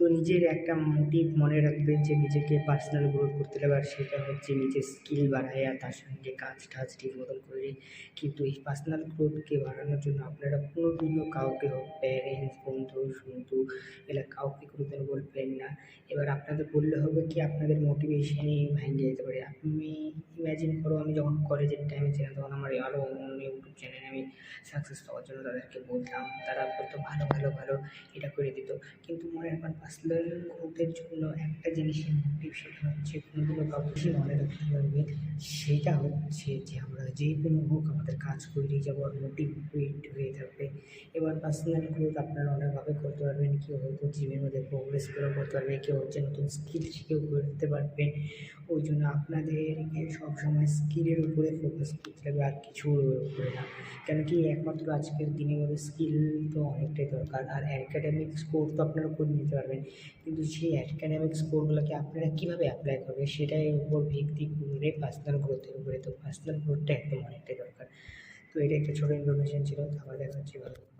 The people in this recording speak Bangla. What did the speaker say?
তো নিজের একটা মোটিভ মনে রাখবেন যে নিজেকে পার্সোনাল গ্রোথ করতে হবে, আর সেটা হচ্ছে নিজের স্কিল বাড়ায় আর তার সঙ্গে কাজ টাজ ঠিক মতন করে। কিন্তু এই পার্সোনাল গ্রোথকে বাড়ানোর জন্য আপনারা কোনোদিনও কাউকে হোক, প্যারেন্টস, বন্ধু এরা কাউকে কোনোদিনও বলবেন না। এবার আপনাদের বললে হবে কি, আপনাদের মোটিভেশনই ভেঙে যেতে পারে। আপনি ইমাজিন করো, আমি যখন কলেজের টাইমে ছিলাম তখন আমার আরও অন্য ইউটিউব চ্যানেলে আমি সাকসেস পাওয়ার জন্য তাদেরকে বলতাম, তারা বলতো ভালো এটা করে দিত। কিন্তু মনে রাখবেন পার্সোনাল গ্রোথের জন্য একটা জিনিসের মোটিভ, সেটা হচ্ছে কোনোদিনও কাউকে মনে রাখতে পারবে, সেটা হচ্ছে যে আমরা যে কোনো হোক আমাদের কাজ করেই যাবো আর মোটিভেট হয়ে থাকবে। এবার পার্সোনাল গ্রোথ আপনারা অনেকভাবে করতে পারবেন। কেউ হয়তো জিমের মধ্যে প্রোগ্রেস করেও করতে পারবে, কেউ হচ্ছে নতুন স্কিল শিখেও করতে পারবে। ওই জন্য আপনাদেরকে সবসময় স্কিলের উপরে ফোকাস করতে হবে, আর কিছুর উপরে না। কেন কি একমাত্র আজকের দিনে স্কিল তো অনেকটাই দরকার, আর অ্যাকাডেমিক স্কোর তো আপনারা করে নিতে পারবেন, কিন্তু সেই অ্যাকাডেমিক স্কোরগুলোকে আপনারা কীভাবে অ্যাপ্লাই করবেন সেটার উপর ভিত্তি করে পার্সোনাল গ্রোথের উপরে। তো পার্সোনাল গ্রোথটা একদম অনেকটাই দরকার। তো এটা একটা ছোটো ইনফরমেশন ছিল। আবার দেখা হচ্ছে ভালো।